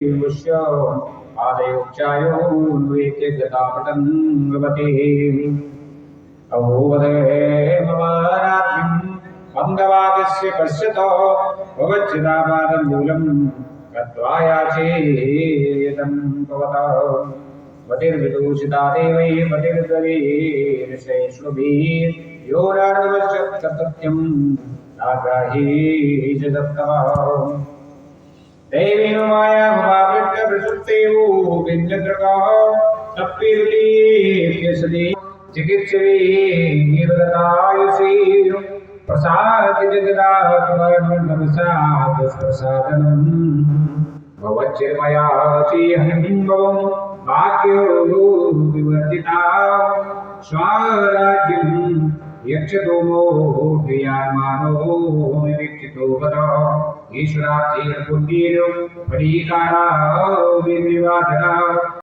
विमुष्य आदयोक्षायोन्वेत्य गतापटं भवति अहोवदेमवारात्रिं मन्दवागस्य पश्यतो भवच्चिदापादमूलं गत्वा याचेदं भवता पतिर्विदूषिता देवैः पतिर्गरीर्षैष्णुभिः यो नार्दवश्यत्सत्यं नागाहि च दत्तमः दैवीनो माया भवावृत्त प्रसुप्तेवो विद्यद्रकः तप्पीरुलीप्यसदे चिकित्सवे निर्गतायुषी प्रसादिजगदात्मनमसादस्प्रसादनम् भवच्चिर्मया चेहं भवं भाग्यो विवर्जिता स्वराज्यं यक्षतो मोढ्यान्मानो विवीक्षितो वद ईश्वराच्चेन पुण्येन फलीकारा विनिवादना